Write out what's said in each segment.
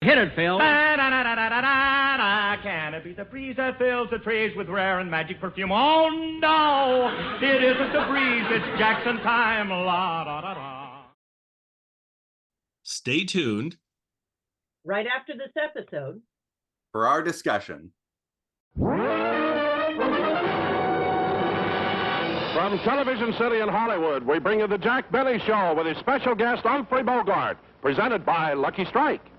Hit it, Phil. Can it be the breeze that fills the trees with rare and magic perfume? Oh, no, it isn't the breeze, it's Jackson time. La, da, da, da. Stay tuned. Right after this episode. For our discussion. From Television City in Hollywood, we bring you the Jack Benny Show with his special guest, Humphrey Bogart, presented by Lucky Strike.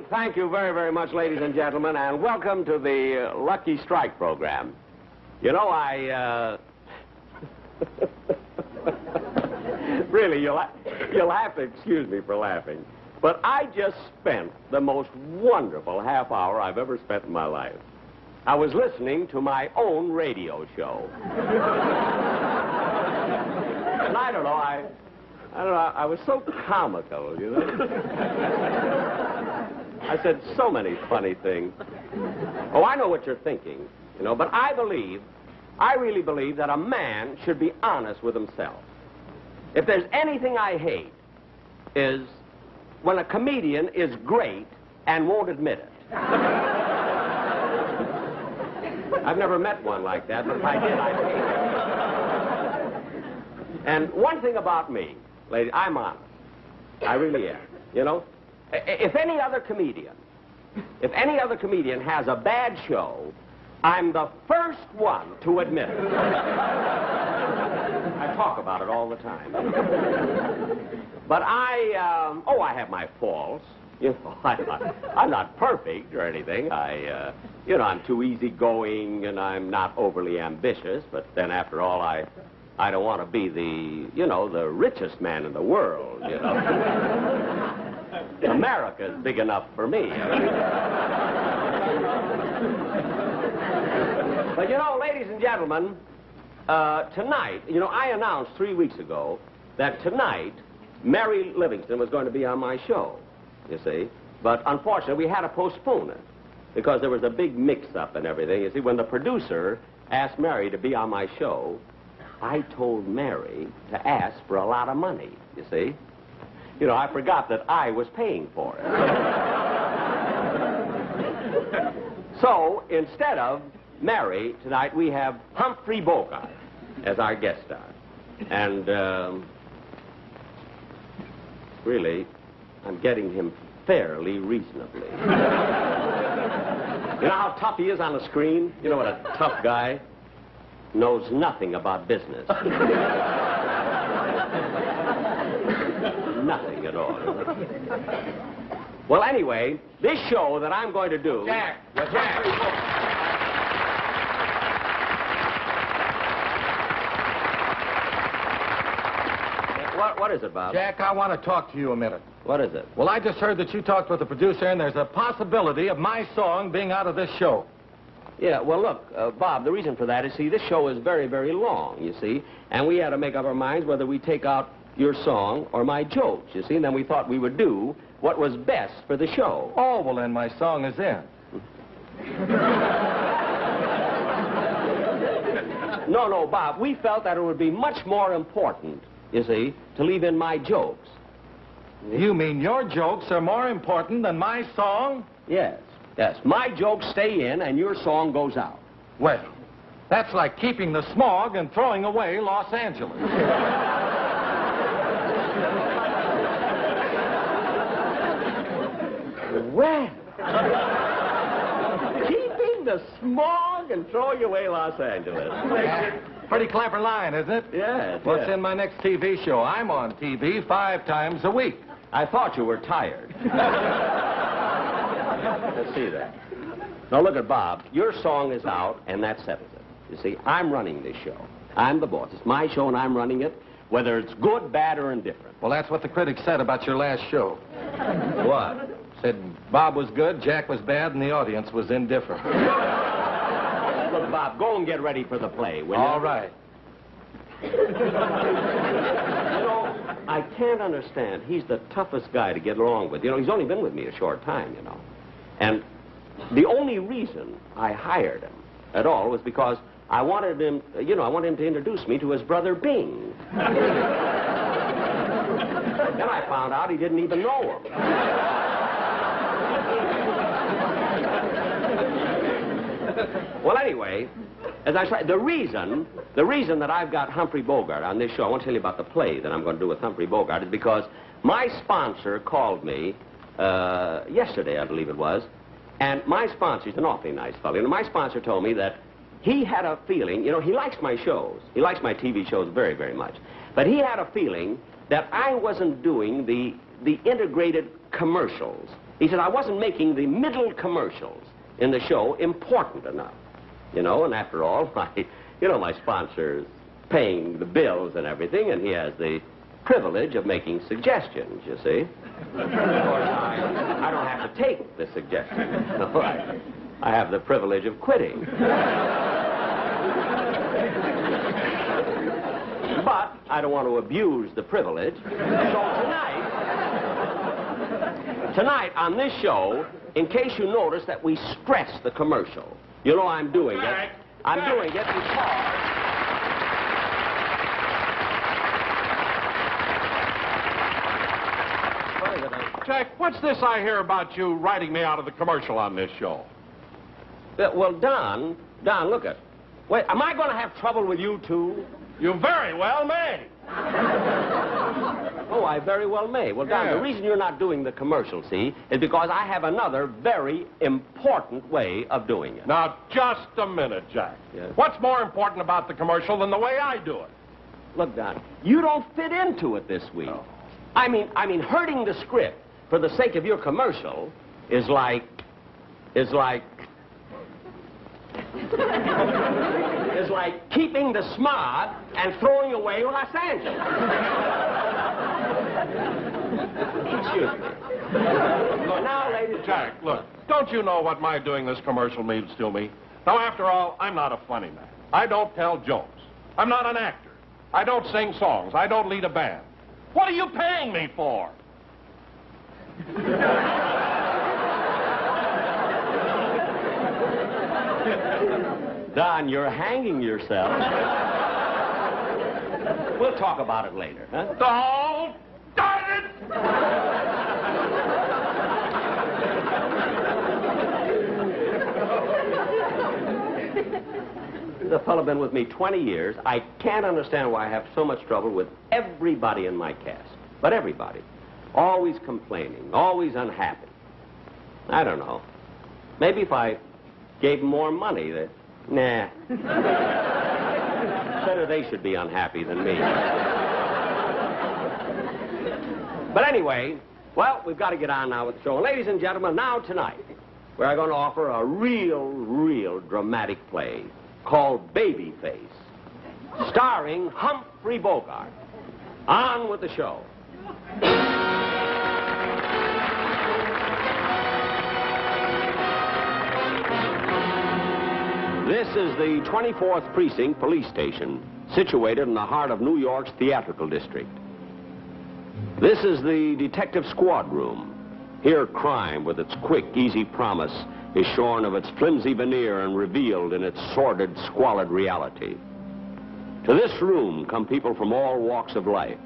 Thank you very, very much, ladies and gentlemen, and welcome to the Lucky Strike program. You know, really, you'll have to excuse me for laughing, but I just spent the most wonderful half hour I've ever spent in my life. I was listening to my own radio show. And I don't know, I was so comical, you know. I said so many funny things. Oh, I know what you're thinking, you know, but I really believe that a man should be honest with himself. If there's anything I hate, is when a comedian is great and won't admit it. I've never met one like that, but if I did, I'd hate it. And one thing about me, ladies, I'm honest. I really am, you know. If any other comedian has a bad show, I'm the first one to admit it. I talk about it all the time. But I have my faults. You know, I'm not perfect or anything. I'm too easygoing and I'm not overly ambitious. But then after all, I don't want to be the richest man in the world, you know. America is big enough for me. But, you know, ladies and gentlemen, tonight, you know, I announced 3 weeks ago that tonight Mary Livingston was going to be on my show, you see. But unfortunately, we had to postpone it because there was a big mix-up and everything. You see, when the producer asked Mary to be on my show, I told Mary to ask for a lot of money, you see. You know, I forgot that I was paying for it. So, instead of Mary, tonight we have Humphrey Bogart as our guest star. And, really, I'm getting him fairly reasonably. You know how tough he is on the screen? You know what a tough guy knows nothing about business. Nothing at all. Well, anyway, this show that I'm going to do... Jack! What is it, Bob? Jack, I want to talk to you a minute. What is it? Well, I just heard that you talked with the producer, and there's a possibility of my song being out of this show. Yeah, well, look, Bob, the reason for that is, see, this show is very, very long, you see, and we had to make up our minds whether we take out your song or my jokes, you see, and then we thought we would do what was best for the show. Oh, well, then my song is in. No, Bob, we felt that it would be much more important, you see, to leave in my jokes. You mean your jokes are more important than my song? Yes. My jokes stay in and your song goes out. Well, that's like keeping the smog and throwing away Los Angeles. Well, keeping the smog and throwing away Los Angeles. Pretty clever line, isn't it? Yes. What's in my next TV show? I'm on TV 5 times a week. I thought you were tired. Let's see that. Now, look at Bob. Your song is out, and that settles it. You see, I'm running this show. I'm the boss. It's my show, and I'm running it, whether it's good, bad, or indifferent. Well, that's what the critics said about your last show. What? Said Bob was good, Jack was bad, and the audience was indifferent. Look, Bob, go and get ready for the play, will you? All right. You know, I can't understand. He's the toughest guy to get along with. You know, he's only been with me a short time, you know. And the only reason I hired him at all was because I wanted him, you know, I wanted him to introduce me to his brother Bing. Then I found out he didn't even know him. Well, anyway, as I said, the reason that I've got Humphrey Bogart on this show, I want to tell you about the play that I'm going to do with Humphrey Bogart, is because my sponsor called me yesterday, I believe it was, and my sponsor, he's an awfully nice fellow, and my sponsor told me that he had a feeling, you know, he likes my shows. He likes my TV shows very, very much. But he had a feeling that I wasn't doing the integrated commercials. He said I wasn't making the middle commercials in the show important enough. You know, and after all, my sponsor's paying the bills and everything, and he has the privilege of making suggestions, you see. Of course, I don't have to take the suggestions. No, I have the privilege of quitting. But I don't want to abuse the privilege. So tonight on this show, in case you notice that we stress the commercial, you know I'm doing it. I'm doing it because... Jack, what's this I hear about you writing me out of the commercial on this show? Well, Don, look it. Wait, am I going to have trouble with you, too? You very well may. Oh, I very well may. Well, Don, Yeah. The reason you're not doing the commercial, see, is because I have another very important way of doing it. Now, just a minute, Jack. Yes? What's more important about the commercial than the way I do it? Look, Don, you don't fit into it this week. Oh. I mean, hurting the script for the sake of your commercial is like keeping the smog and throwing away Los Angeles. Excuse me. Well, now, ladies... Jack, look, don't you know what my doing this commercial means to me? Now, after all, I'm not a funny man. I don't tell jokes. I'm not an actor. I don't sing songs. I don't lead a band. What are you paying me for? Don, you're hanging yourself. We'll talk about it later, huh? Oh, darn it! The fellow been with me 20 years. I can't understand why I have so much trouble with everybody in my cast. But everybody. Always complaining, always unhappy. I don't know. Maybe if I gave them more money, that... Nah. Better they should be unhappy than me. But anyway, well, we've got to get on now with the show. And ladies and gentlemen, now tonight, we're going to offer a real dramatic play called Babyface, starring Humphrey Bogart. On with the show. This is the 24th Precinct Police Station, situated in the heart of New York's theatrical district. This is the detective squad room. Here crime, with its quick, easy promise, is shorn of its flimsy veneer and revealed in its sordid, squalid reality. To this room come people from all walks of life.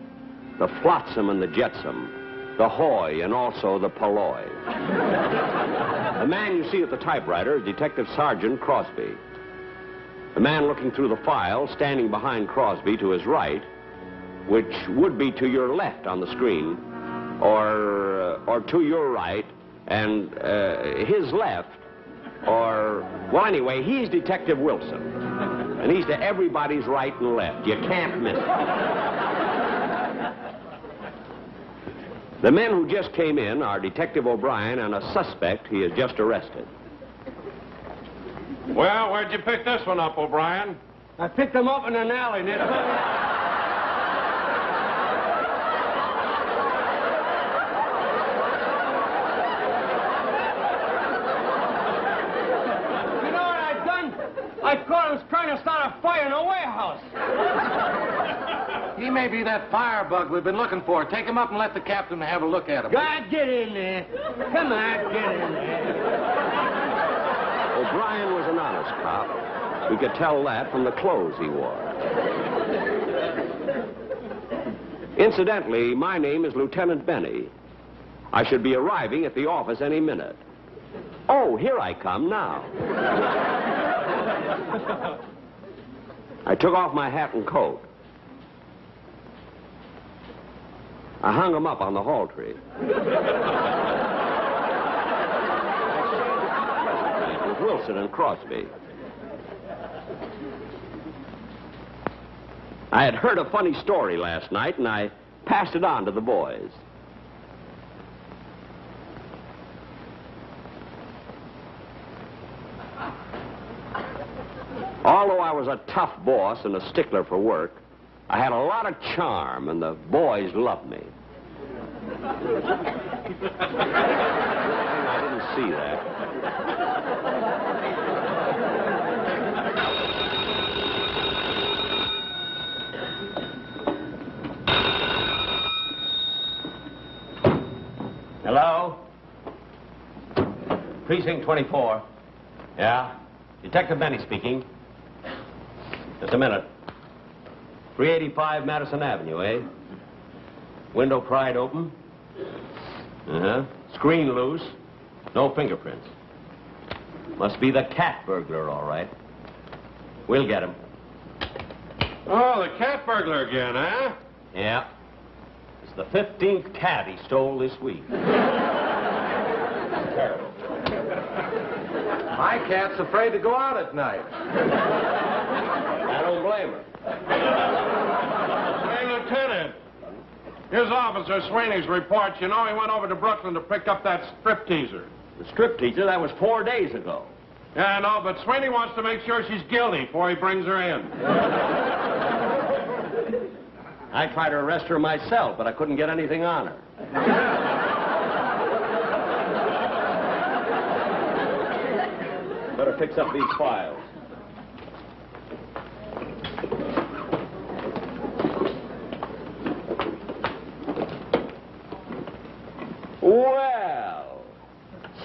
The flotsam and the jetsam, the hoy and also the polloi. The man you see at the typewriter is Detective Sergeant Crosby. The man looking through the file, standing behind Crosby to his right, which would be to your left on the screen, or to your right, and his left, well, anyway, he's Detective Wilson. And he's to everybody's right and left. You can't miss it. The men who just came in are Detective O'Brien and a suspect he has just arrested. Well, where'd you pick this one up, O'Brien? I picked them up in an alley near the... You know what I've done? I thought I was trying to start a fire in a warehouse. He may be that firebug we've been looking for. Take him up and let the captain have a look at him. God, get in there. Come on, get in there. O'Brien was an honest cop. We could tell that from the clothes he wore. Incidentally, my name is Lieutenant Benny. I should be arriving at the office any minute. Oh, here I come now. I took off my hat and coat. I hung them up on the hall tree. With Wilson and Crosby. I had heard a funny story last night, and I passed it on to the boys. Although I was a tough boss and a stickler for work, I had a lot of charm, and the boys loved me. I didn't see that. Hello? Precinct 24. Yeah? Detective Benny speaking. Just a minute. 385 Madison Avenue, eh? Window pried open? Uh-huh. Screen loose. No fingerprints. Must be the cat burglar, all right. We'll get him. Oh, the cat burglar again, huh? Yeah. It's the 15th cat he stole this week. Terrible. My cat's afraid to go out at night. I don't blame her. Hey, Lieutenant. Here's Officer Sweeney's report. You know, he went over to Brooklyn to pick up that stripteaser. The strip teacher, that was 4 days ago. Yeah, I know, but Sweeney wants to make sure she's guilty before he brings her in. I tried to arrest her myself, but I couldn't get anything on her. Better fix up these files. Well,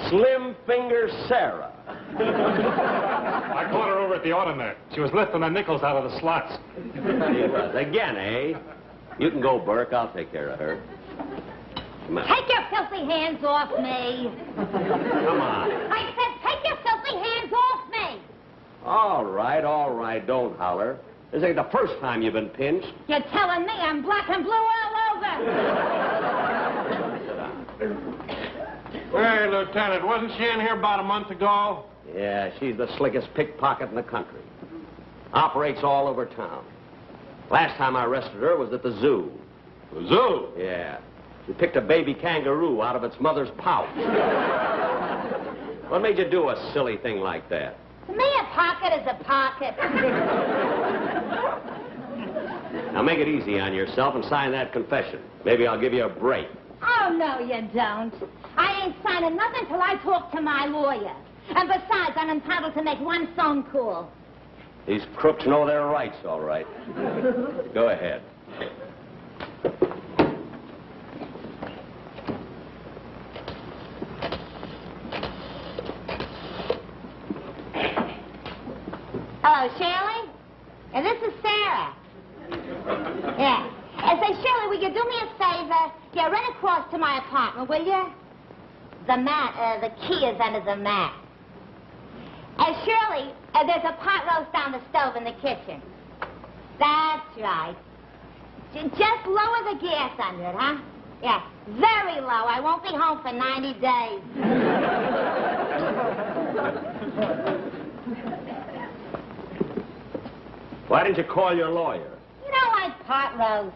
Slim Finger Sara. I caught her over at the automat. She was lifting the nickels out of the slots. She was. Again, eh? You can go, Burke. I'll take care of her. Come on. Take your filthy hands off me. Come on. I said take your filthy hands off me. All right, all right. Don't holler. This ain't the first time you've been pinched. You're telling me I'm black and blue all over. Sit down. Hey, Lieutenant, wasn't she in here about a month ago? Yeah, she's the slickest pickpocket in the country. Operates all over town. Last time I arrested her was at the zoo. The zoo? Yeah. She picked a baby kangaroo out of its mother's pouch. What made you do a silly thing like that? To me, a pocket is a pocket. Now make it easy on yourself and sign that confession. Maybe I'll give you a break. Oh, no, you don't. I ain't signing nothing till I talk to my lawyer. And besides, I'm entitled to make one phone call. These crooks know their rights, all right. Go ahead. Hello, Shirley? And this is Sara. Yeah. And say, Shirley, will you do me a favor? Yeah, run across to my apartment, will you? The key is under the mat. And Shirley, there's a pot roast on the stove in the kitchen. That's right. Just lower the gas under it, huh? Yeah, very low. I won't be home for 90 days. Why didn't you call your lawyer? You don't like pot roast.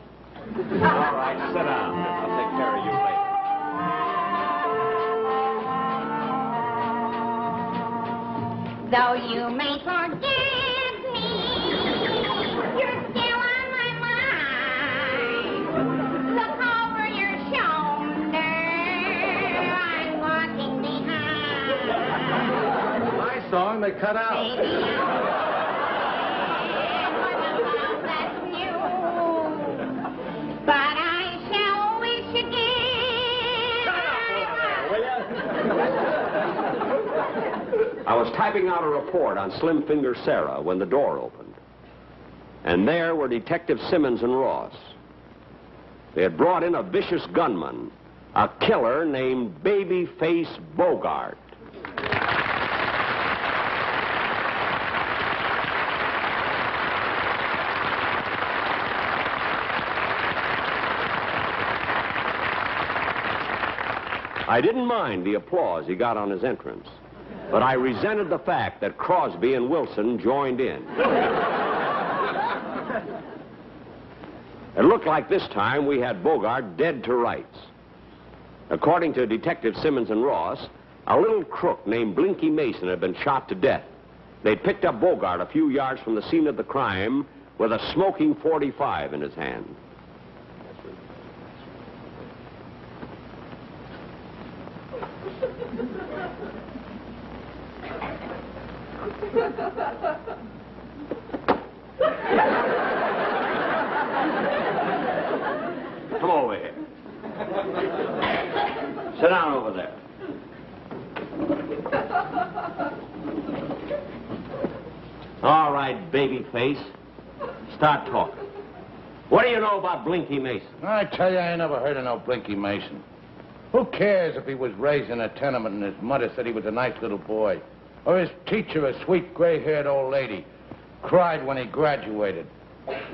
All right, sit down. I'll take care of you later. Though you may forget me, you're still on my mind. Look over your shoulder, I'm walking behind. My song they cut out. Baby, what about that's new? I was typing out a report on Slim Finger Sara when the door opened. And there were Detective Simmons and Ross. They had brought in a vicious gunman, a killer named Babyface Bogart. I didn't mind the applause he got on his entrance, but I resented the fact that Crosby and Wilson joined in. It looked like this time we had Bogart dead to rights. According to Detective Simmons and Ross, a little crook named Blinky Mason had been shot to death. They'd picked up Bogart a few yards from the scene of the crime with a smoking .45 in his hand. Come over here. Sit down over there. All right, Babyface. Start talking. What do you know about Blinky Mason? I tell you, I ain't never heard of no Blinky Mason. Who cares if he was raised in a tenement and his mother said he was a nice little boy? Or his teacher, a sweet gray-haired old lady, cried when he graduated.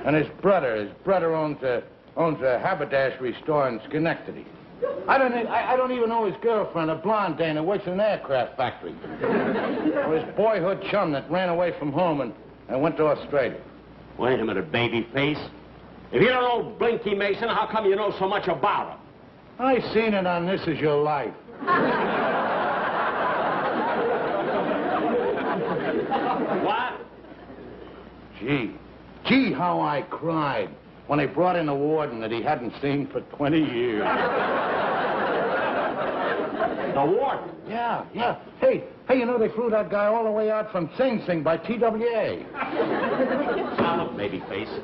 And his brother owns a haberdashery store in Schenectady. I don't even know his girlfriend, a blonde dame that works in an aircraft factory. Or his boyhood chum that ran away from home and went to Australia. Wait a minute, Babyface. If you don't know Blinky Mason, how come you know so much about him? I seen it on This Is Your Life. What? Gee, how I cried when they brought in a warden that he hadn't seen for 20 years. The warden? Yeah. Hey, you know, they flew that guy all the way out from Sing Sing by TWA. Shut up, Babyface.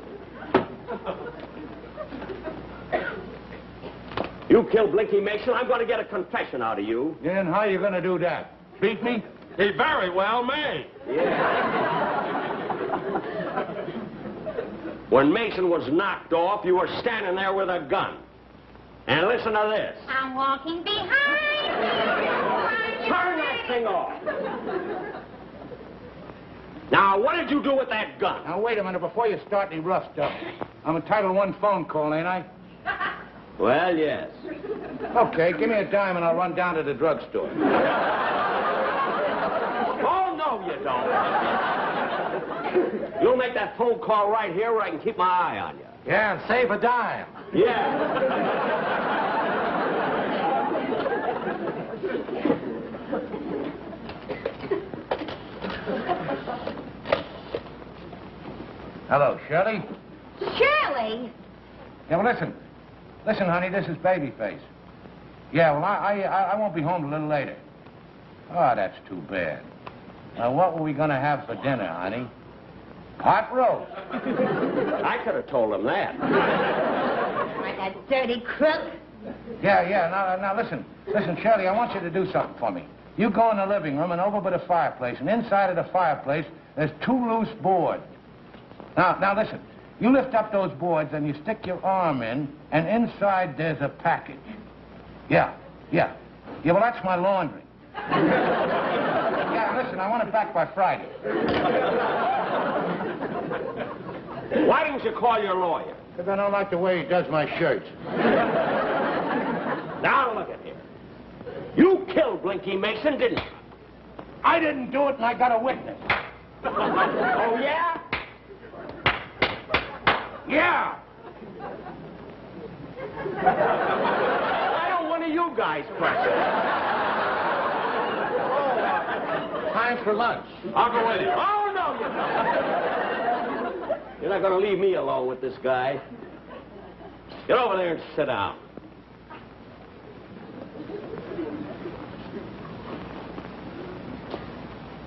You killed Blinky Mason, I'm going to get a confession out of you. Yeah, and how you going to do that? Beat me? He very well may. Yeah. When Mason was knocked off, you were standing there with a gun. And listen to this. I'm walking behind you. Turn that thing off. Now, what did you do with that gun? Now, wait a minute, before you start any rough stuff. I'm entitled to one phone call, ain't I? Well, yes. Okay, give me a dime and I'll run down to the drugstore. Oh, no, you don't. You'll make that phone call right here where I can keep my eye on you. Yeah, and save a dime. Yeah. Hello, Shirley? Shirley? Yeah, well, listen, honey, this is Babyface. Yeah, well, I won't be home a little later. Oh, that's too bad. Now, what were we going to have for dinner, honey? Pot roast. I could have told him that. Like a dirty crook. Yeah. Now, listen, Shirley, I want you to do something for me. You go in the living room and over by the fireplace, and inside of the fireplace, there's 2 loose boards. Now, listen. You lift up those boards and you stick your arm in, and inside there's a package. Yeah, well, that's my laundry. Yeah, listen, I want it back by Friday. Why didn't you call your lawyer? Because I don't like the way he does my shirts. Now, look at here. You killed Blinky Mason, didn't you? I didn't do it, and I got a witness. Oh, yeah? Yeah! Why don't one of you guys press it? Time for lunch. I'll go with you. Oh, no, you're not. You're not going to leave me alone with this guy. Get over there and sit down.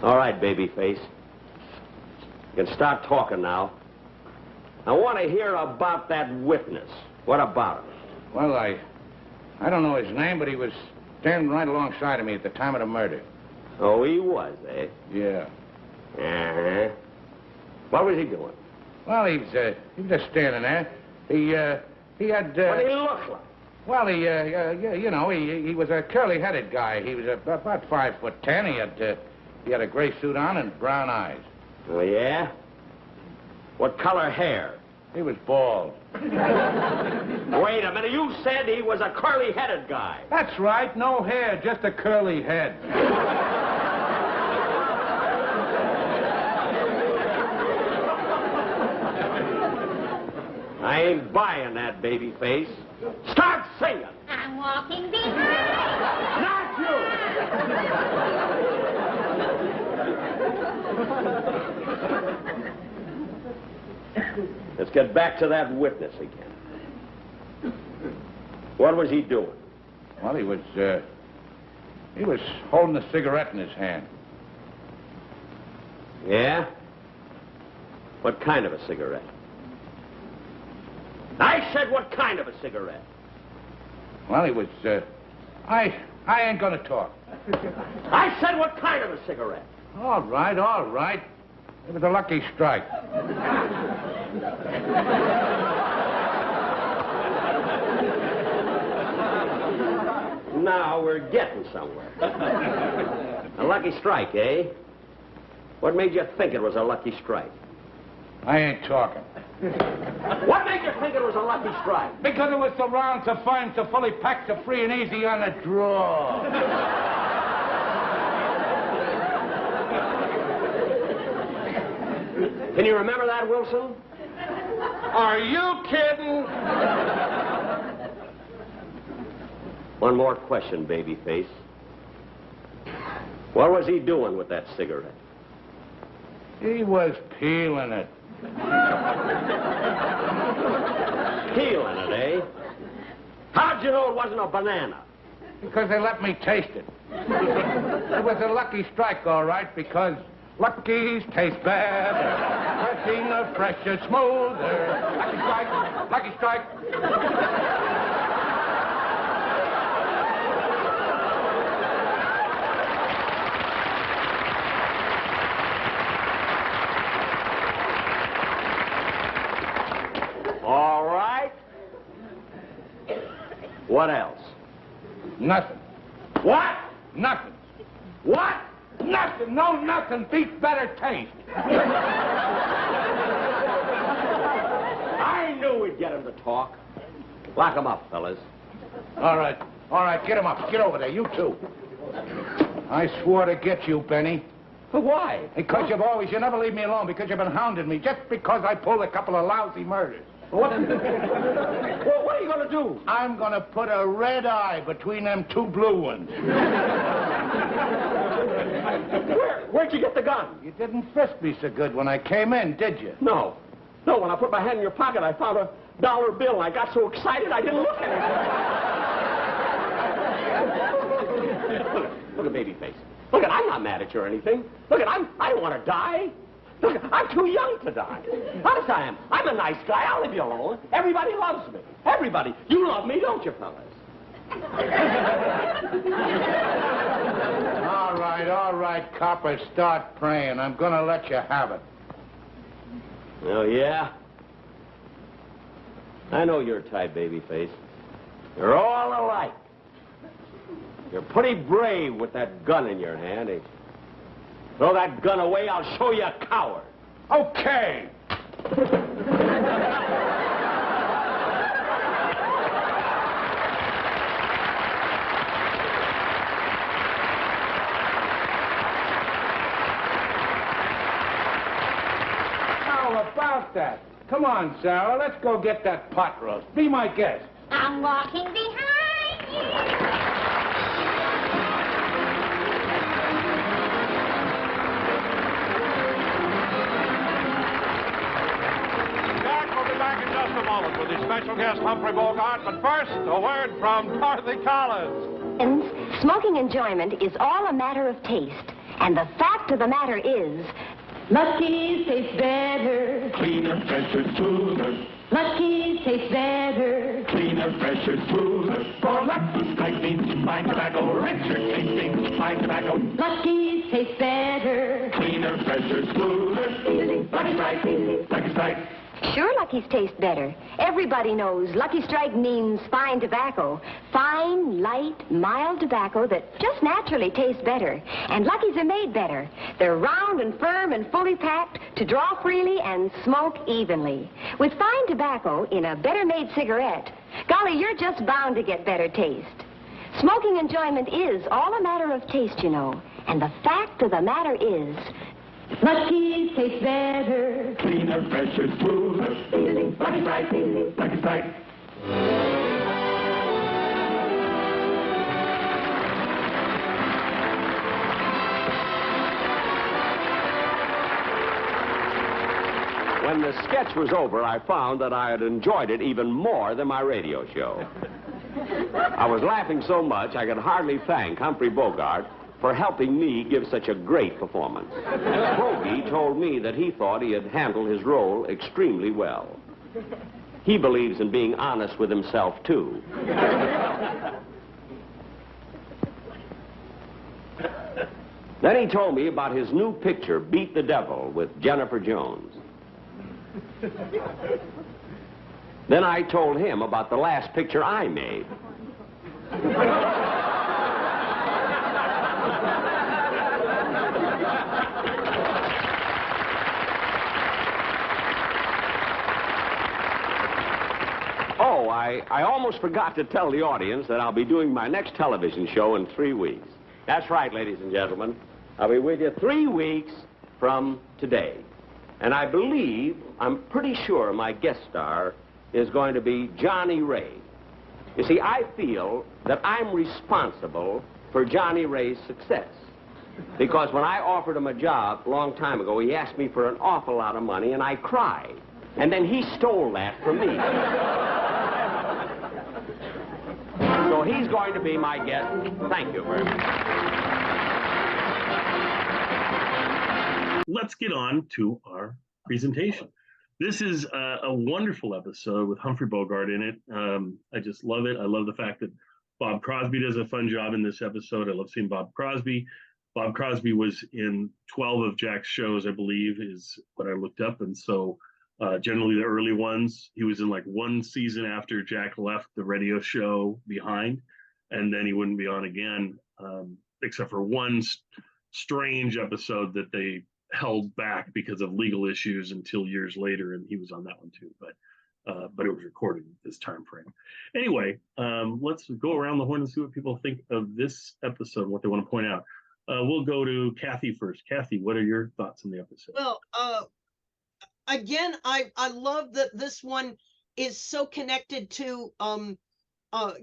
All right, Babyface. You can start talking now. I want to hear about that witness. What about him? Well, I don't know his name, but he was standing right alongside of me at the time of the murder. Oh, he was, eh? Yeah. Uh-huh. What was he doing? Well, he was just standing there. He had, What did he look like? well, he was a curly-headed guy. He was about 5'10". He had a gray suit on and brown eyes. Oh, yeah? What color hair? He was bald. Wait a minute, you said he was a curly-headed guy. That's right, no hair, just a curly head. I ain't buying that, baby face. Start singing. I'm walking behind. Not you. Let's get back to that witness again. What was he doing? Well, he was holding a cigarette in his hand. Yeah? What kind of a cigarette? I said what kind of a cigarette? Well, he was, I ain't gonna talk. I said what kind of a cigarette? All right. It was a lucky strike. Now we're getting somewhere. A lucky strike, eh? What made you think it was a lucky strike? I ain't talking. What made you think it was a lucky strike? Because it was so round, so fine, so fully packed, so free and easy on the draw. Can you remember that, Wilson? Are you kidding? One more question, babyface. What was he doing with that cigarette? He was peeling it. Peeling it, eh? How'd you know it wasn't a banana? Because they let me taste it. It was a lucky strike, all right, because luckies taste better, fresher, fresher, smoother. Lucky strike. All right. What else? Nothing. What? Nothing. What? Nothing. No, nothing. Beats better taste. I knew we'd get him to talk. Lock him up, fellas. All right. Get him up. Get over there. You too. I swore to get you, Benny. Why? Because you never leave me alone, because you've been hounding me, just because I pulled a couple of lousy murders. What? Well, what are you going to do? I'm going to put a red eye between them two blue ones. Where'd you get the gun? You didn't frisk me so good when I came in, did you? No. No, when I put my hand in your pocket, I found a dollar bill, and I got so excited I didn't look at it. Look at babyface. Look at, I'm not mad at you or anything. Look at, I don't want to die. Look, I'm too young to die. Honest I am. I'm a nice guy. I'll leave you alone. Everybody loves me. Everybody. You love me, don't you, fellas? All right, coppers, start praying. I'm going to let you have it. Oh, yeah? I know your type, babyface. You're all alike. You're pretty brave with that gun in your hand, ain't you? Throw that gun away, I'll show you a coward. Okay. How about that? Come on, Sara, let's go get that pot roast. Be my guest. I'm walking behind you. With his special guest, Humphrey Bogart. But first, a word from Dorothy Collins. Smoking enjoyment is all a matter of taste. And the fact of the matter is, Lucky's taste better. Cleaner, fresher, smoother. Lucky tastes better. Cleaner, fresher, smoother. For Lucky Strike means fine tobacco, richer tasting fine tobacco. Lucky tastes better. Cleaner, fresher, smoother. Lucky Strike, Lucky Strike. Sure, Lucky's taste better. Everybody knows Lucky Strike means fine tobacco. Fine, light, mild tobacco that just naturally tastes better. And Lucky's are made better. They're round and firm and fully packed to draw freely and smoke evenly. With fine tobacco in a better-made cigarette, golly, you're just bound to get better taste. Smoking enjoyment is all a matter of taste, you know. And the fact of the matter is, Lucky tastes better. Cleaner, fresher, smoother. Lucky Strike, Lucky Strike. When the sketch was over, I found that I had enjoyed it even more than my radio show. I was laughing so much I could hardly thank Humphrey Bogart for helping me give such a great performance. Bogey told me that he thought he had handled his role extremely well. He believes in being honest with himself, too. Then he told me about his new picture, Beat the Devil, with Jennifer Jones. Then I told him about the last picture I made. Oh, I almost forgot to tell the audience that I'll be doing my next television show in 3 weeks. That's right, ladies and gentlemen. I'll be with you 3 weeks from today. And I believe, I'm pretty sure my guest star is going to be Johnny Ray. You see, I feel that I'm responsible for Johnny Ray's success. Because when I offered him a job a long time ago, he asked me for an awful lot of money, and I cried. And then he stole that from me. So he's going to be my guest. Thank you very much. Let's get on to our presentation. This is a wonderful episode with Humphrey Bogart in it. I just love it. I love the fact that Bob Crosby does a fun job in this episode. I love seeing Bob Crosby. Bob Crosby was in 12 of Jack's shows, I believe, is what I looked up. And so generally the early ones, he was in like one season after Jack left the radio show behind, and then he wouldn't be on again, except for one strange episode that they held back because of legal issues until years later, and he was on that one too, but it was recorded at this time frame. Anyway, let's go around the horn and see what people think of this episode, what they want to point out. We'll go to Kathy first. Kathy, what are your thoughts on the episode? Well, again, I love that this one is so connected to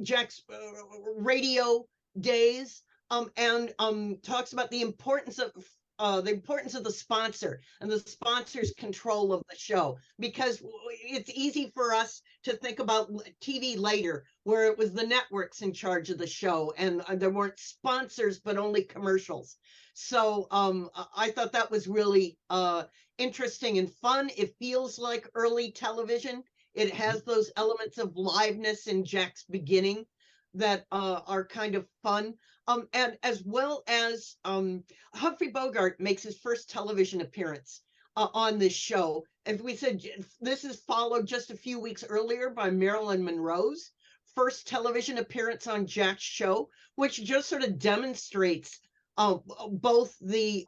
Jack's radio days, and talks about the importance of the sponsor and the sponsor's control of the show, because it's easy for us to think about TV later where it was the networks in charge of the show and there weren't sponsors but only commercials. So I thought that was really interesting and fun. It feels like early television. It has those elements of liveness in Jack's beginning that are kind of fun. And as well as Humphrey Bogart makes his first television appearance on this show. As we said, this is followed just a few weeks earlier by Marilyn Monroe's first television appearance on Jack's show, which just sort of demonstrates both the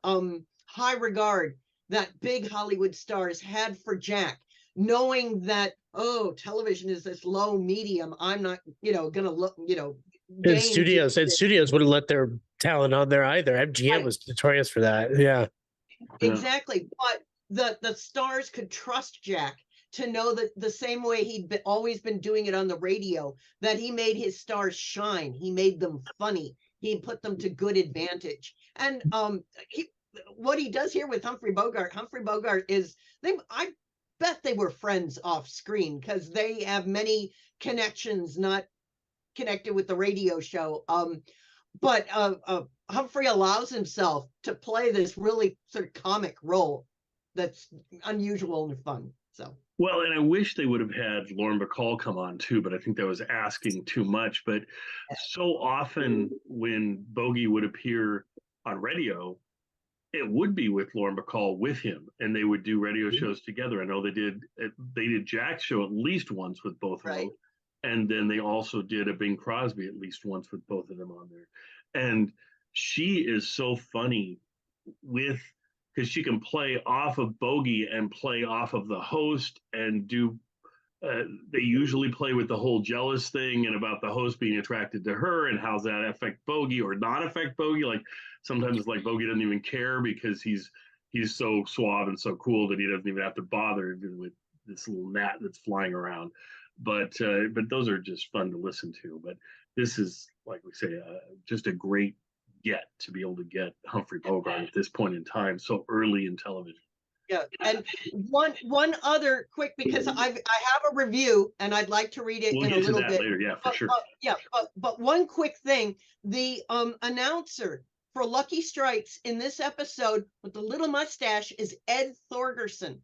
high regard that big Hollywood stars had for Jack, knowing that, oh, television is this low medium. I'm not, gonna look, And studios wouldn't let their talent on there either. MGM was notorious for that. Yeah. Exactly. But the stars could trust Jack to know that the same way he'd always been doing it on the radio, that he made his stars shine. He made them funny. He put them to good advantage. And what he does here with Humphrey Bogart is, I bet they were friends off screen, because they have many connections, not connected with the radio show. But Humphrey allows himself to play this really sort of comic role that's unusual and fun. So Well, and I wish they would have had Lauren Bacall come on too, but I think that was asking too much. But so often when Bogey would appear on radio, it would be with Lauren Bacall with him, and they would do radio shows together. I know they did Jack's show at least once with both of them, and then they also did a Bing Crosby at least once with both of them on there. And she is so funny because she can play off of Bogey and play off of the host and do. They usually play with the whole jealous thing and about the host being attracted to her and how's that affect Bogey or not affect Bogey. Like sometimes it's like Bogey doesn't even care because he's so suave and so cool that he doesn't even have to bother with this little gnat that's flying around. But those are just fun to listen to. But this is, like we say, just a great get to be able to get Humphrey Bogart at this point in time, so early in television. Yeah, and one other quick, because I have a review and I'd like to read it in a little bit later. Yeah, for sure. But one quick thing: the announcer for Lucky Strikes in this episode with the little mustache is Ed Thorgerson.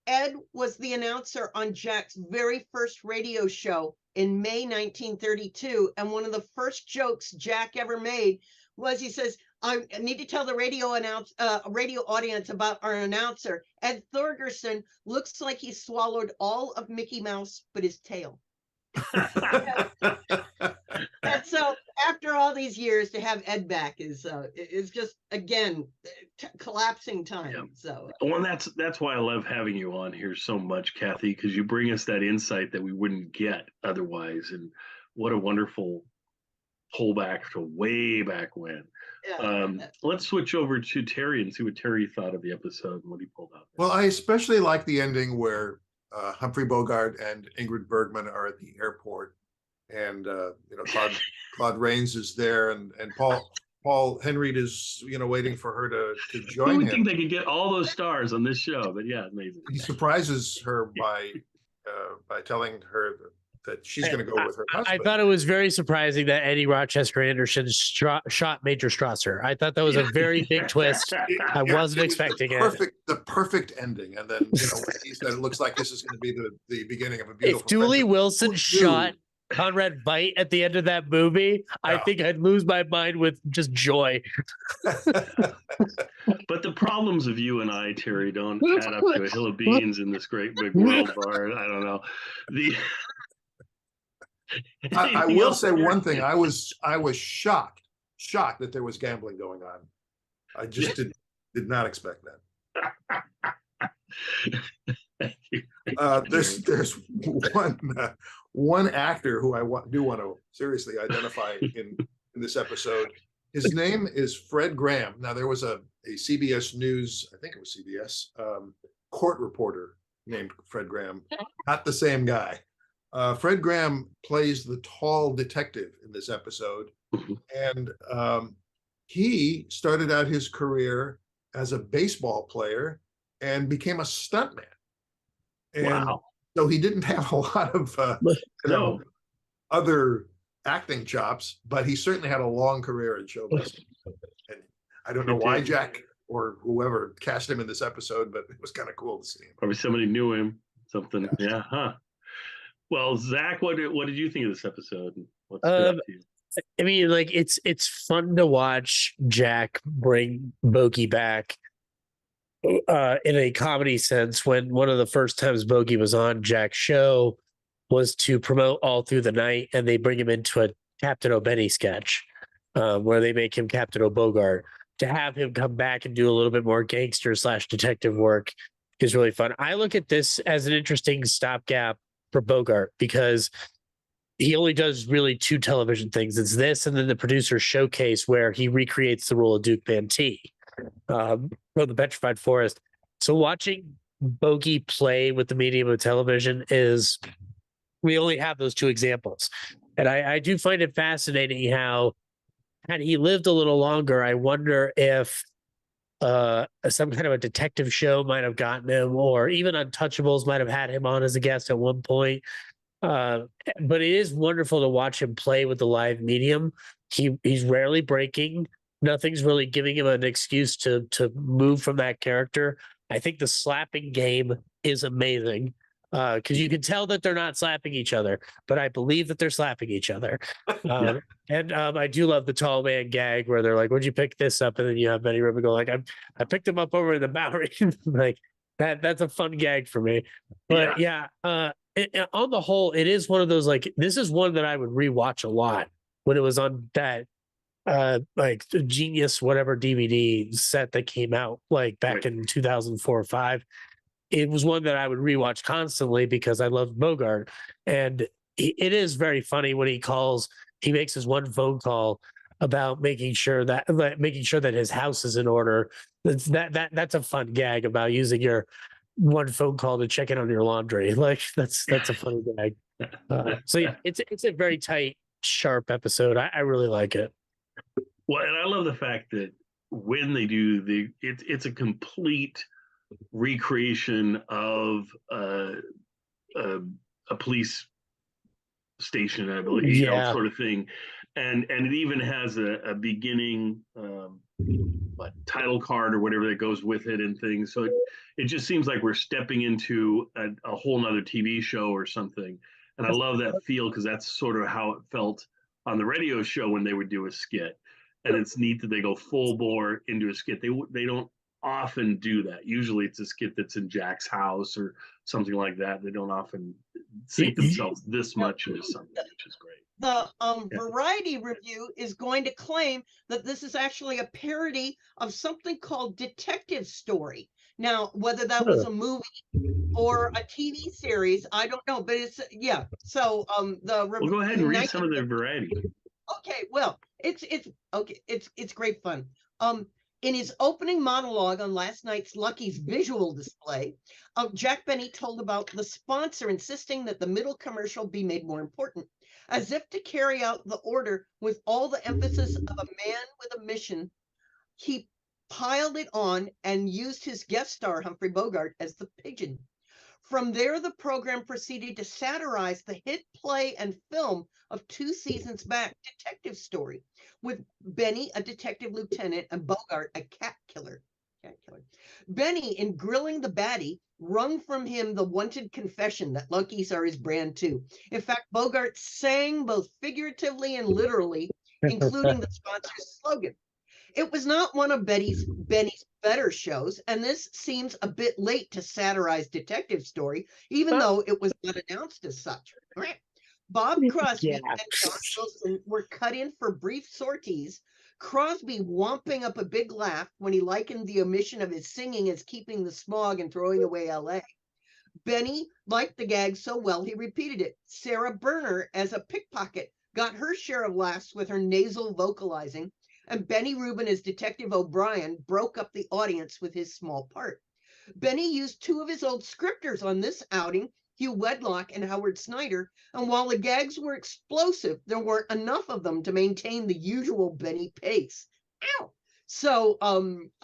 Ed was the announcer on Jack's very first radio show in May 1932, and one of the first jokes Jack ever made was, he says, I need to tell the radio audience about our announcer. Ed Thorgerson looks like he swallowed all of Mickey Mouse but his tail. And so after all these years, to have Ed back is just, again, collapsing time. Yeah. So well, that's why I love having you on here so much, Kathy, because you bring us that insight that we wouldn't get otherwise. And what a wonderful pullback to way back when. Yeah. Let's switch over to Terry and see what Terry thought of the episode and what he pulled out. Well, I especially like the ending where Humphrey Bogart and Ingrid Bergman are at the airport, and Claude Rains is there, and Paul Henreid is waiting for her to join him. You would think they could get all those stars on this show, but yeah, amazing. He surprises her by telling her that she's going to go with her husband. I thought it was very surprising that Eddie Rochester Anderson shot Major Strasser. I thought that was a very big twist. I wasn't expecting it. The perfect ending. And then, he said, it looks like this is going to be the beginning of a beautiful. If Dooley Wilson shot Conrad Veidt at the end of that movie, I think I'd lose my mind with just joy. But the problems of you and I, Terry, don't add up to a hill of beans in this great big world, Bart. I don't know. I will say one thing. I was shocked that there was gambling going on. I just did not expect that. There's one actor who I do want to seriously identify in this episode. His name is Fred Graham. Now, there was a CBS News, I think it was CBS, court reporter named Fred Graham, not the same guy. Fred Graham plays the tall detective in this episode, and he started out his career as a baseball player and became a stuntman. And so he didn't have a lot of other acting chops, but he certainly had a long career in show business. And I don't know why Jack or whoever cast him in this episode, but it was kind of cool to see him. Probably somebody knew him, something. Yeah, huh? Well, Zach, what did you think of this episode? What's good to you? I mean, like it's fun to watch Jack bring Bogey back in a comedy sense. When one of the first times Bogey was on Jack's show was to promote All Through the Night, and they bring him into a Captain O'Benny sketch where they make him Captain O'Bogart. To have him come back and do a little bit more gangster / detective work is really fun. I look at this as an interesting stopgap for Bogart, because he only does really 2 television things. It's this, and then the producer's showcase where he recreates the role of Duke Mantee from The Petrified Forest. So watching Bogey play with the medium of television we only have those 2 examples. And I do find it fascinating how, had he lived a little longer, I wonder if some kind of a detective show might have gotten him, or even Untouchables might have had him on as a guest at one point. But it is wonderful to watch him play with the live medium. He's rarely breaking. Nothing's really giving him an excuse to move from that character. I think the slapping game is amazing. because you can tell that they're not slapping each other, but I believe that they're slapping each other. And I do love the tall man gag where they're like, "Where'd you pick this up?" And then you have Benny Rubin go like, "I picked him up over in the Bowery." Like that's a fun gag for me. But on the whole, it is one of those, like, this is one that I would rewatch a lot when it was on that like Genius whatever DVD set that came out like back in 2004 or 5. It was one that I would rewatch constantly because I loved Bogart. And it is very funny when he makes his one phone call about making sure that his house is in order. That's a fun gag about using your one phone call to check in on your laundry. Like that's a funny gag. So yeah, it's a very tight, sharp episode. I really like it. Well, and I love the fact that when they do it's a complete recreation of a police station, I believe, sort of thing, and it even has a beginning title card or whatever that goes with it and things. So it just seems like we're stepping into a whole nother TV show or something. And I love that feel because that's sort of how it felt on the radio show when they would do a skit. And it's neat that they go full bore into a skit. They don't often do that. Usually it's a skit that's in Jack's house or something like that. They don't often sink themselves this much into something, which is great. The Variety review is going to claim that this is actually a parody of something called Detective Story. Now, whether that was a movie or a TV series, I don't know, but it's So well, go ahead and read some of the Variety. Okay, well, it's great fun. In his opening monologue on last night's Lucky's visual display, Jack Benny told about the sponsor insisting that the middle commercial be made more important. As if to carry out the order with all the emphasis of a man with a mission, he piled it on and used his guest star, Humphrey Bogart, as the pigeon. From there, the program proceeded to satirize the hit play and film of 2 seasons back, Detective Story, with Benny, a detective lieutenant, and Bogart, a cat killer. Benny, in grilling the baddie, wrung from him the wanted confession that Lucky's are his brand too. In fact, Bogart sang both figuratively and literally, including the sponsor's slogan. It was not one of Benny's better shows, and this seems a bit late to satirize Detective Story, even though it was not announced as such. Bob Crosby and John Wilson were cut in for brief sorties, Crosby whomping up a big laugh when he likened the omission of his singing as keeping the smog and throwing away L.A. Benny liked the gag so well he repeated it. Sara Berner, as a pickpocket, got her share of laughs with her nasal vocalizing, and Benny Rubin as Detective O'Brien broke up the audience with his small part. Benny used 2 of his old scripters on this outing, Hugh Wedlock and Howard Snyder, and while the gags were explosive, there weren't enough of them to maintain the usual Benny pace. Ow! So,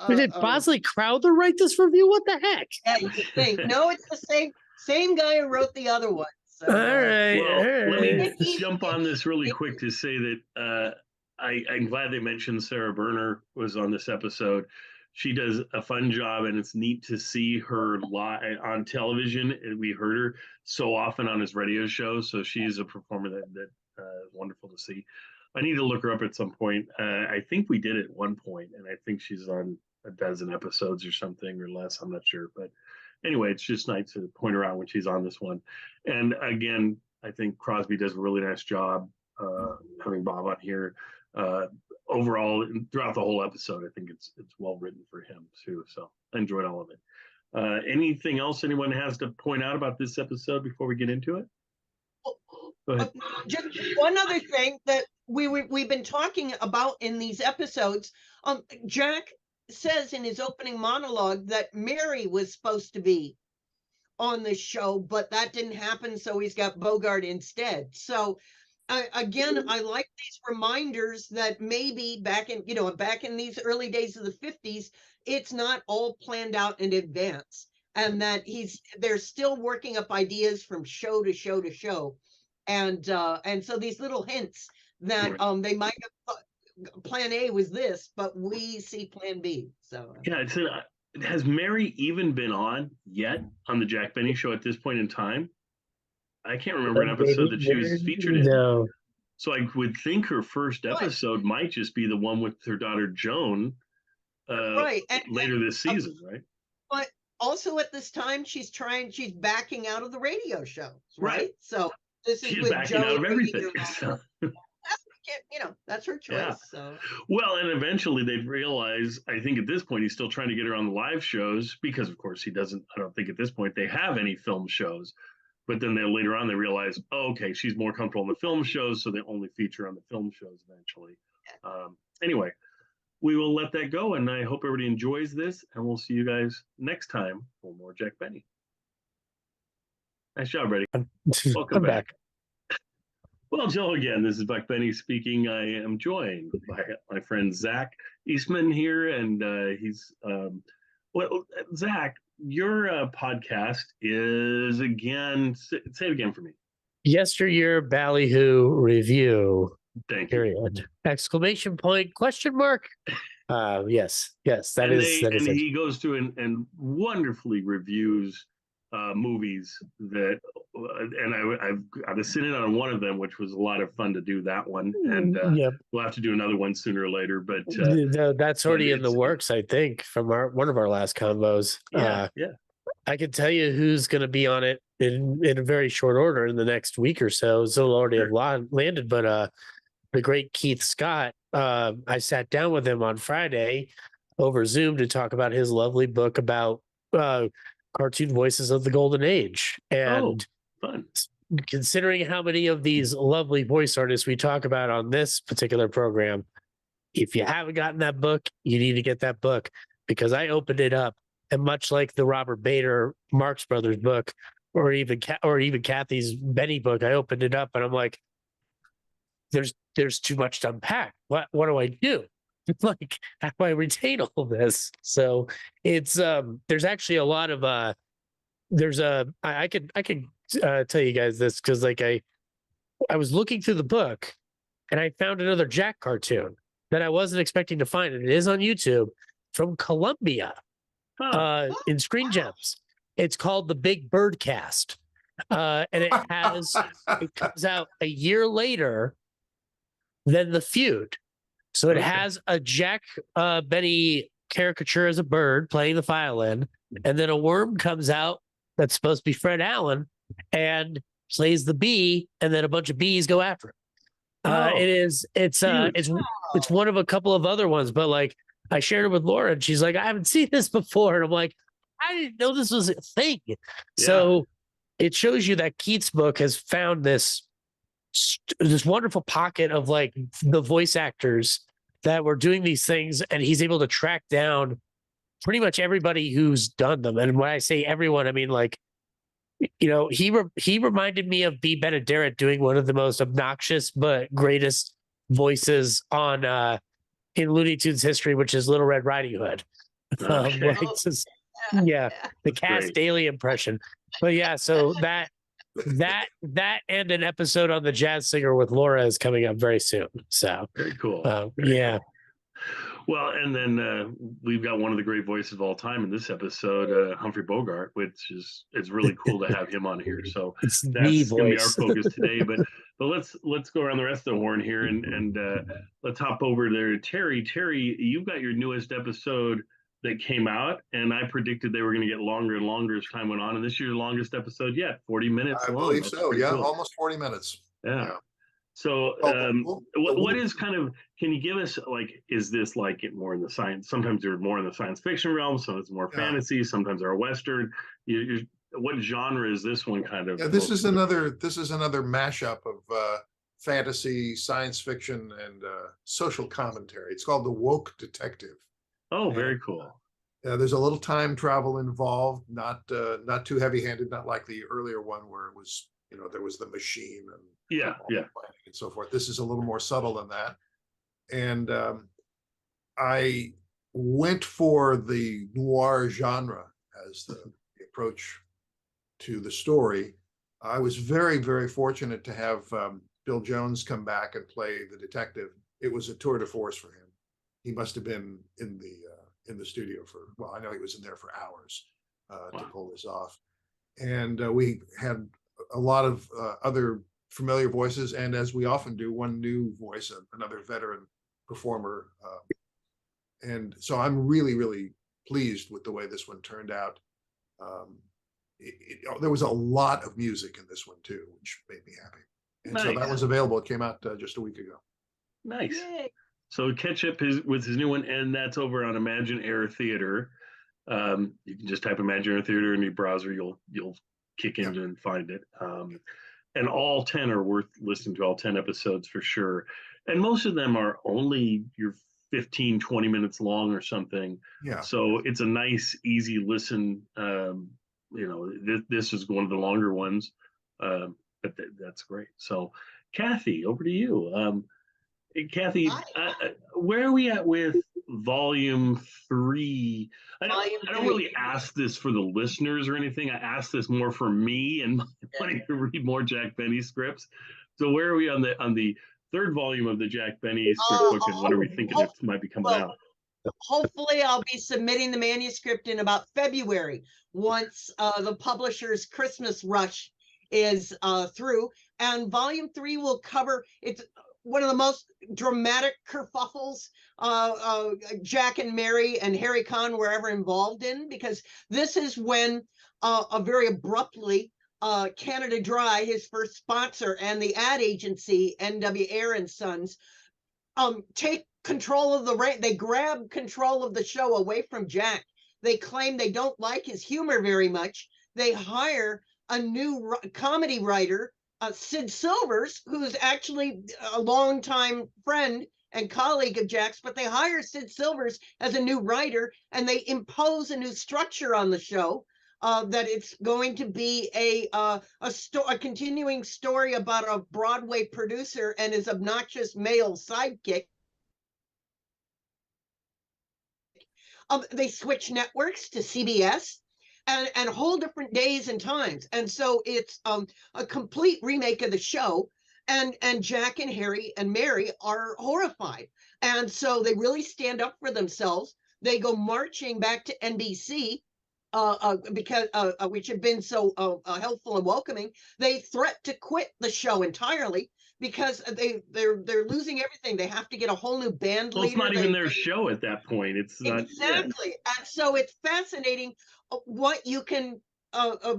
did Bosley Crowther write this review? What the heck? Yeah, you think. No, it's the same guy who wrote the other one. So, all right. Let me jump on this really quick to say that I'm glad they mentioned Sara Berner was on this episode. She does a fun job, and it's neat to see her live on television. And we heard her so often on his radio show, so she's a performer that is wonderful to see. I need to look her up at some point. I think we did at one point, and I think she's on a dozen episodes or something or less. I'm not sure, but anyway, it's just nice to point her out when she's on this one. And again, I think Crosby does a really nice job having Bob on here. Overall, throughout the whole episode, I think it's well written for him too. So I enjoyed all of it. Anything else anyone has to point out about this episode before we get into it? Go ahead. Just one other thing that we've been talking about in these episodes. Jack says in his opening monologue that Mary was supposed to be on the show, but that didn't happen, so he's got Bogart instead. So again, I like these reminders that maybe back in these early days of the 50s, it's not all planned out in advance, and that they're still working up ideas from show to show to show, and so these little hints that they might have thought plan A was this, but we see plan B. So yeah, has Mary even been on yet on the Jack Benny show at this point in time? I can't remember an episode that she was featured in. No. So I would think her first episode might just be the one with her daughter Joan Right. later this season, right? But also at this time, she's backing out of the radio shows, right? So this is She's with backing out of everything. So. That's her choice. Yeah. So. Well, and eventually they'd realize, I think at this point, he's still trying to get her on the live shows because, of course, I don't think at this point they have any film shows. But then later on, they realize, oh, okay, she's more comfortable in the film shows, so they only feature on the film shows eventually. Anyway, we will let that go, and I hope everybody enjoys this, and we'll see you guys next time for more Jack Benny. Nice job, Brady. Welcome back. Well, Joe, again, this is Buck Benny speaking. I am joined by my friend Zach Eastman here, and he's Zach, your podcast is again. Say it again for me. Yesteryear Ballyhoo Review. Thank you. Period. Exclamation point, question mark. Yes, that is. He goes through and wonderfully reviews movies that, and I was sitting on one of them, which was a lot of fun to do that one, and we'll have to do another one sooner or later. But that's already in the works, I think, from one of our last combos. Yeah. I can tell you who's going to be on it in a very short order in the next week or so. So it'll already have landed, but the great Keith Scott, I sat down with him on Friday over Zoom to talk about his lovely book about cartoon voices of the golden age. And fun. Considering how many of these lovely voice artists we talk about on this particular program, if you haven't gotten that book, you need to get that book, because I opened it up, and much like the Robert Bader Marx Brothers book, or even Kathy's Benny book, I opened it up and I'm like, there's too much to unpack. What do I do? Like, how do I retain all this? So it's there's actually a lot of I could tell you guys this, because like I was looking through the book and I found another Jack cartoon that I wasn't expecting to find, and it is on YouTube from Columbia in Screen Gems. It's called The Big Bird Cast, and it comes out a year later than The Feud. So it has a Jack Benny caricature as a bird playing the violin, and then a worm comes out that's supposed to be Fred Allen and plays the bee, and then a bunch of bees go after him. It's one of a couple of other ones, but like I shared it with Laura, and she's like, I haven't seen this before, and I'm like, I didn't know this was a thing. Yeah. So it shows you that Keith's book has found this wonderful pocket of like the voice actors that were doing these things, and he's able to track down pretty much everybody who's done them. And when I say everyone, I mean like, you know, he reminded me of B. Benaderet doing one of the most obnoxious but greatest voices on in Looney Tunes history, which is Little Red Riding Hood. The Cass Daly impression. But yeah, so that and an episode on the Jazz Singer with Laura is coming up very soon. So very cool. Cool. Well, and then we've got one of the great voices of all time in this episode, Humphrey Bogart, which it's really cool to have him on here. So that's going to be our focus today. But let's go around the rest of the horn here and let's hop over there to Terry. Terry, you've got your newest episode that came out, and I predicted they were going to get longer and longer as time went on. And this is your longest episode yet, 40 minutes. I believe so. Yeah, cool. Almost 40 minutes. Yeah. So what is kind of, can you give us, like, is this like it more in the science? Sometimes you're more in the science fiction realm, so it's more fantasy, sometimes they're Western. What genre is this one kind of? Yeah, this is another mashup of fantasy, science fiction, and social commentary. It's called The Woke Detective. Oh, very cool. There's a little time travel involved, not too heavy-handed, not like the earlier one where it was, you know, there was the machine and and so forth. This is a little more subtle than that. And I went for the noir genre as the approach to the story. I was very, very fortunate to have Bill Jones come back and play the detective. It was a tour de force for him. He must have been in in the studio for, well, I know he was in there for hours to pull this off. And we had a lot of other familiar voices, and as we often do, one new voice, another veteran performer. And so I'm really, really pleased with the way this one turned out. There was a lot of music in this one too, which made me happy. And so that was available. It came out just a week ago. Nice. Yay. So catch up with his new one, and that's over on Imagine Air Theater. You can just type Imagine Air Theater in your browser. You'll kick into and find it. And all 10 are worth listening to, all 10 episodes for sure. And most of them are only your 15, 20 minutes long or something. Yeah. So it's a nice, easy listen. This is one of the longer ones, but that's great. So, Kathy, over to you. Kathy, where are we at with volume 3? I don't really ask this for the listeners or anything. I ask this more for me and wanting to read more Jack Benny scripts. So where are we on the third volume of the Jack Benny script book, and what are we thinking it might be coming out? Hopefully I'll be submitting the manuscript in about February, once the publisher's Christmas rush is through. And volume 3 will cover, it's one of the most dramatic kerfuffles Jack and Mary and Harry Conn were ever involved in, because this is when very abruptly Canada Dry, his first sponsor, and the ad agency NW Ayer and Sons take control of they grab control of the show away from Jack. They claim they don't like his humor very much. They hire a new comedy writer, Sid Silvers, who's actually a longtime friend and colleague of Jack's, but they hire Sid Silvers as a new writer, and they impose a new structure on the show, that it's going to be a continuing story about a Broadway producer and his obnoxious male sidekick. They switch networks to CBS and whole different days and times. And so it's a complete remake of the show. And Jack and Harry and Mary are horrified. And so they really stand up for themselves. They go marching back to NBC, because which had been so helpful and welcoming. They threat to quit the show entirely because they're losing everything. They have to get a whole new band leader. Well, it's not even their show at that point. It's not exactly. And so it's fascinating what you can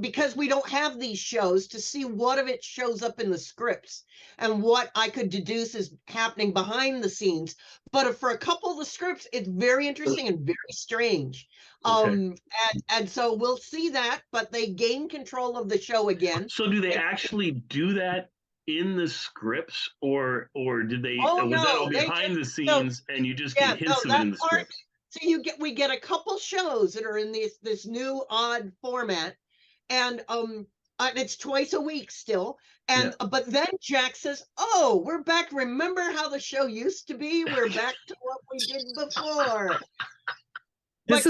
because we don't have these shows, to see what of it shows up in the scripts and what I could deduce is happening behind the scenes. But for a couple of the scripts, it's very interesting and very strange. Okay. And so we'll see that, but they gain control of the show again. So do they actually do that in the scripts, or did they? Oh, was that all behind the scenes, and you just get hints of it in the scripts? So we get a couple shows that are in this new odd format, and it's twice a week still. And but then Jack says, "Oh, we're back. Remember how the show used to be? We're back to what we did before." This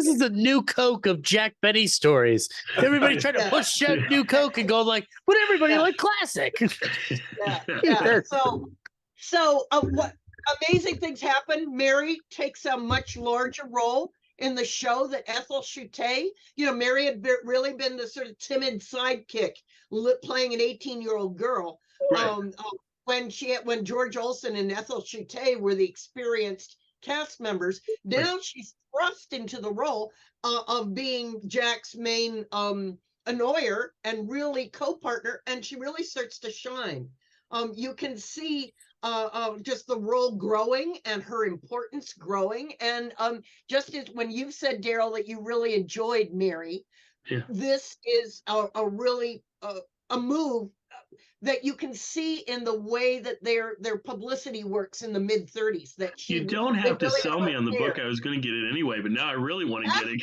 is the new Coke of Jack Benny stories. Everybody trying to push out new Coke and go like, "But everybody like classic." So what amazing things happen. Mary takes a much larger role in the show that Ethel Chute. Mary had really been the sort of timid sidekick, playing an 18-year-old girl. Right. When George Olsen and Ethel Chute were the experienced cast members, now she's thrust into the role of being Jack's main annoyer and really co-partner, and she really starts to shine. You can see just the role growing and her importance growing. And just as when you've said, Daryl, that you really enjoyed Mary, this is a really a move that you can see in the way that their publicity works in the mid-30s. That you don't have to sell me on the book. I was going to get it anyway, but now I really want to get it.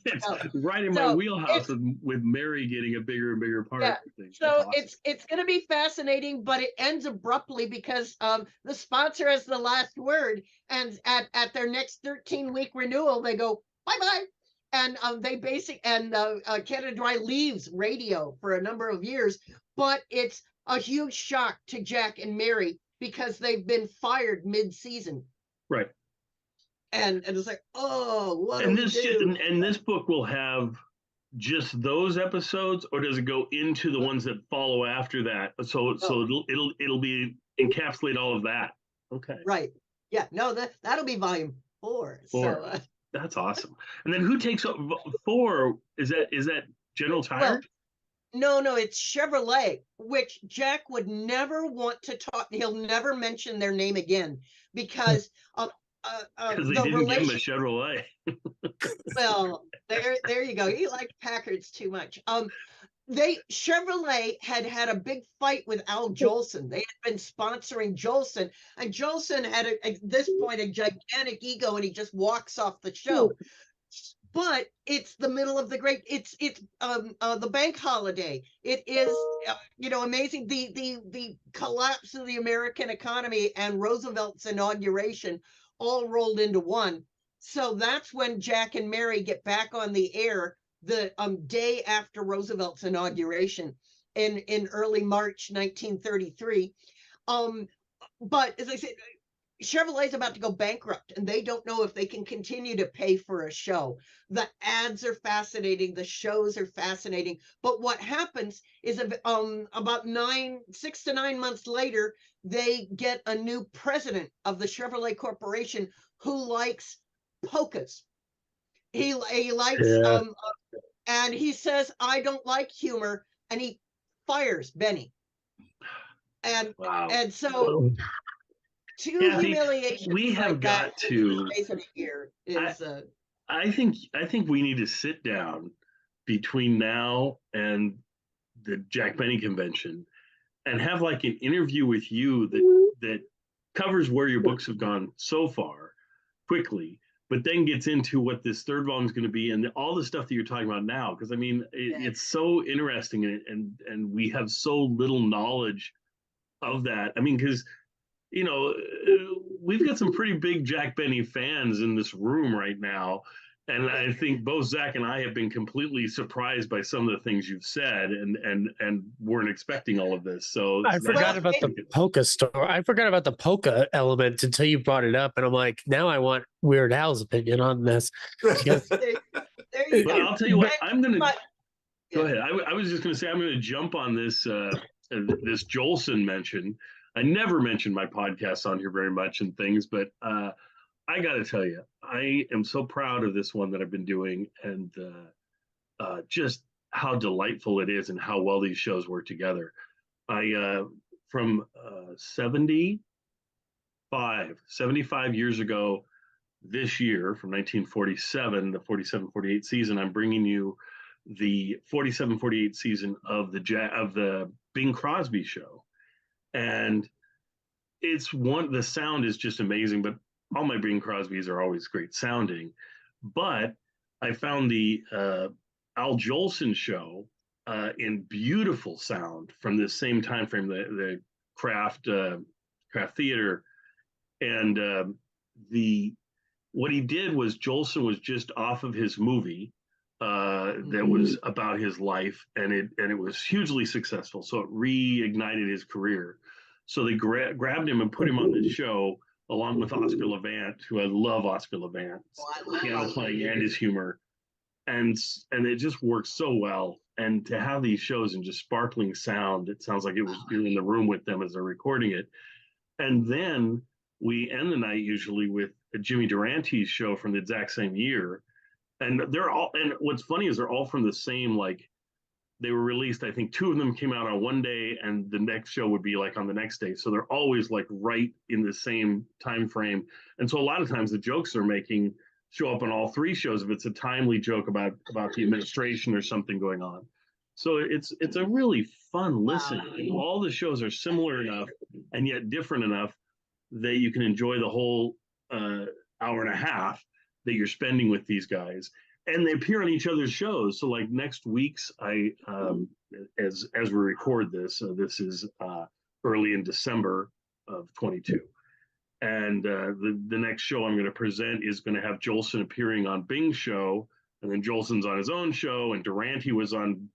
It's right in my wheelhouse with Mary getting a bigger and bigger part. Yeah. So awesome. It's going to be fascinating, but it ends abruptly because the sponsor has the last word, and at their next 13-week renewal, they go bye-bye. And Canada Dry leaves radio for a number of years, but it's a huge shock to Jack and Mary because they've been fired mid-season. Right. and it's like, oh, what And do we do? and this book will have just those episodes, or does it go into the ones that follow after that? So it'll be encapsulate all of that. Okay. Right. Yeah. No, that'll be volume 4. Four. So That's awesome. And then who takes up 4? Is that General Tire? Well, no, it's Chevrolet, which Jack would never want to talk. He'll never mention their name again because Because they the didn't give him a relation. Chevrolet. Well, there you go. He liked Packards too much. Chevrolet had a big fight with Al Jolson. They had been sponsoring Jolson, and Jolson had at this point a gigantic ego, and he just walks off the show. But it's the middle of the the bank holiday. It is amazing, the collapse of the American economy and Roosevelt's inauguration all rolled into one. So that's when Jack and Mary get back on the air the day after Roosevelt's inauguration in early March 1933. But as I said, Chevrolet's about to go bankrupt, and they don't know if they can continue to pay for a show. The ads are fascinating, the shows are fascinating, but what happens is about 6 to 9 months later, they get a new president of the Chevrolet Corporation who likes polkas. He likes and he says, I don't like humor, and he fires Benny. And wow. And so humiliation. We have got to. I think we need to sit down between now and the Jack Benny convention and have like an interview with you that covers where your books have gone so far quickly, but then gets into what this third volume is going to be and all the stuff that you're talking about now. Because I mean, it's so interesting, and we have so little knowledge of that. I mean, because we've got some pretty big Jack Benny fans in this room right now. And I think both Zach and I have been completely surprised by some of the things you've said and weren't expecting all of this. So I forgot about the polka store. I forgot about the polka element until you brought it up. And I'm like, now I want Weird Al's opinion on this. There you but go. I'll tell you what, I'm going to go ahead. I was just going to say, I'm going to jump on this, this Jolson mention. I never mentioned my podcast on here very much and things, but I got to tell you, I am so proud of this one that I've been doing, and just how delightful it is and how well these shows work together. From 75 years ago this year, from 1947, the 47-48 season, I'm bringing you the 47-48 season of the Bing Crosby show. And the sound is just amazing, but all my Bing Crosbys are always great sounding. But I found the Al Jolson show in beautiful sound from the same time frame, the Kraft Theater. And what he did was Jolson was just off of his movie that was about his life, and it was hugely successful. So it reignited his career. So they grabbed him and put him on this show along with Oscar Levant, who I love Oscar Levant's piano playing and his humor. And it just works so well. And to have these shows in just sparkling sound, it sounds like you're in the room with them as they're recording it. And then we end the night usually with a Jimmy Durante's show from the exact same year. And and what's funny is they're all from the same, they were released, I think 2 of them came out on one day and the next show would be on the next day. So they're always right in the same time frame. And so a lot of times the jokes they're making show up on all 3 shows if it's a timely joke about the administration or something going on. So it's a really fun listen. And all the shows are similar enough and yet different enough that you can enjoy the whole hour and a half that you're spending with these guys. And they appear on each other's shows. So next week's, as we record this, this is early in December of 22. And the next show I'm going to present is going to have Jolson appearing on Bing's show, and then Jolson's on his own show, and Durante was on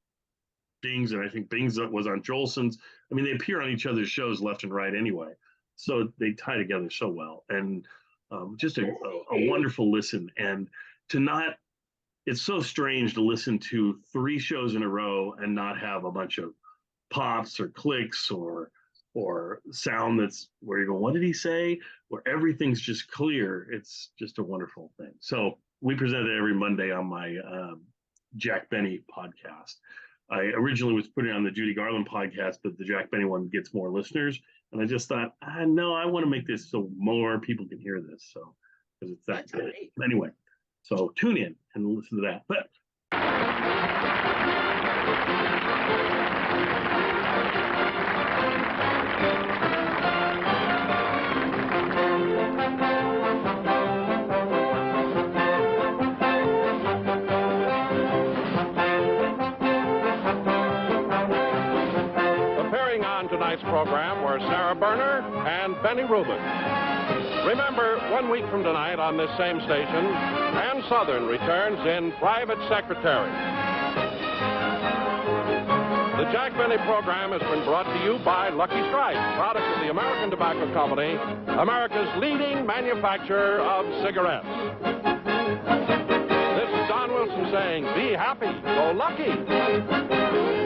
Bing's, and I think Bing's was on Jolson's. I mean, they appear on each other's shows left and right anyway. So they tie together so well. And Just a wonderful listen. And to not, it's so strange to listen to 3 shows in a row and not have a bunch of pops or clicks or sound that's where you go, what did he say? Where everything's just clear. It's just a wonderful thing. So we present it every Monday on my Jack Benny podcast. I originally was putting it on the Judy Garland podcast, but the Jack Benny one gets more listeners. And I just thought, no, I want to make this so more people can hear this. So, because it's that good. Anyway, so tune in and listen to that. But tonight's program were Sara Berner and Benny Rubin. Remember, 1 week from tonight on this same station, Ann Southern returns in Private Secretary. The Jack Benny program has been brought to you by Lucky Strike, product of the American Tobacco Company, America's leading manufacturer of cigarettes. This is Don Wilson saying, be happy, go lucky.